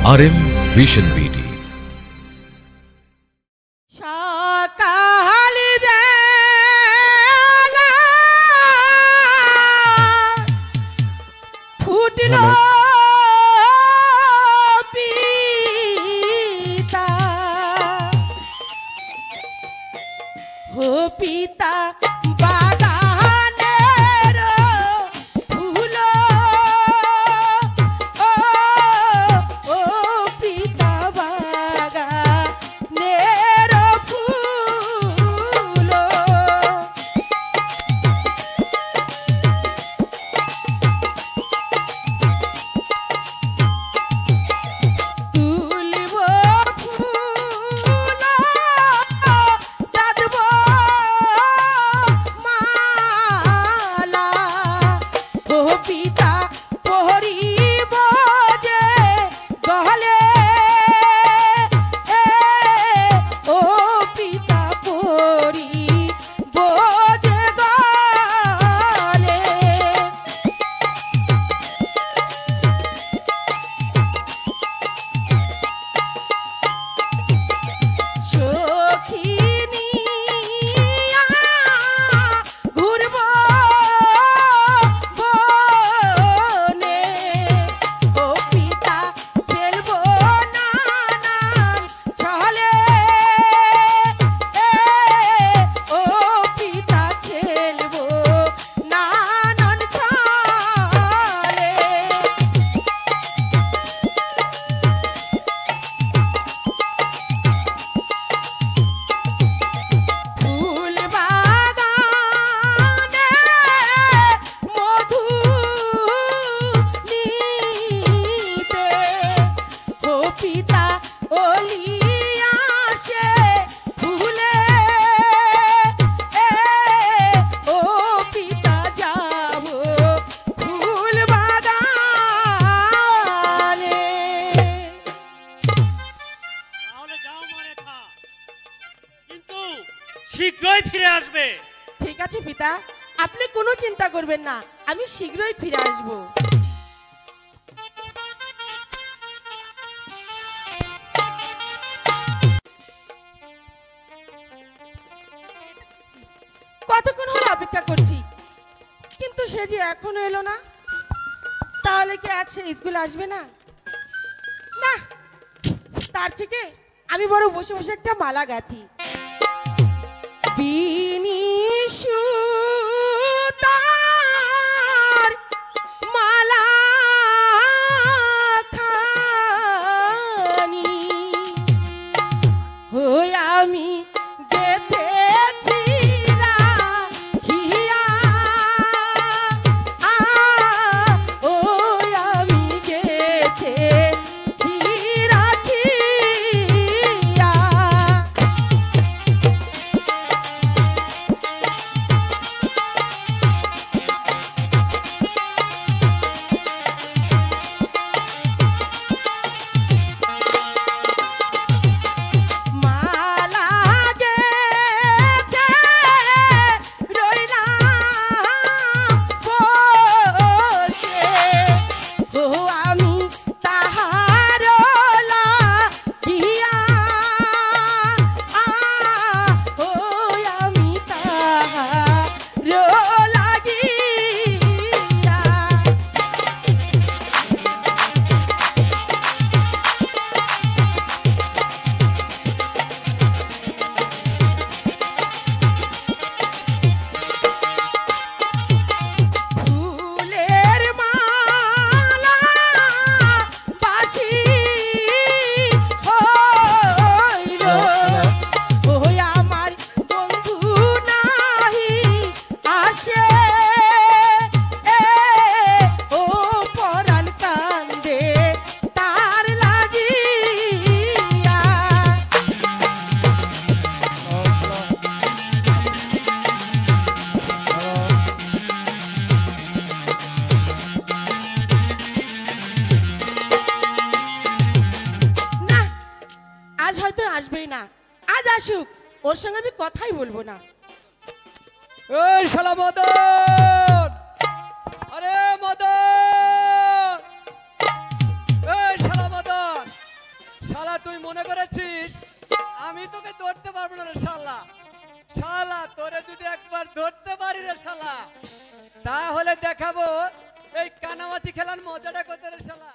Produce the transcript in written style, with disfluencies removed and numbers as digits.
RM Vision BD। পিতা शीघ्रई फिरे आसबे। ठीक आछे पिता, आपनि कोनो चिंता करबेन ना, आमि शीघ्रई फिरे आसबो। কতক্ষণ হলো অপেক্ষা করছি, কিন্তু সে যে এখনো এলো না। তাহলে কি আছে স্কুলে আসবে না? না, তার থেকে আমি বড় বসে বসে একটা মালা গাঁথি। বিনিশুতার মালা খানি হই আমি গেথেছি রাখিয়া, ও আমি গেথেছি রাখিয়া। আসবেই না, আজ আসুক, ওর সঙ্গে আমি কথাই বলবো না। এই শালা মদন, আরে মদন, এই শালা মদন, মনে করেছিস আমি তোকে ধরতে পারবো না রে শালা? শালা তোরে যদি একবার ধরতে পারি রে শালা, তাহলে দেখাবো এই কানামাছি খেলার মজাটা কত রে শালা।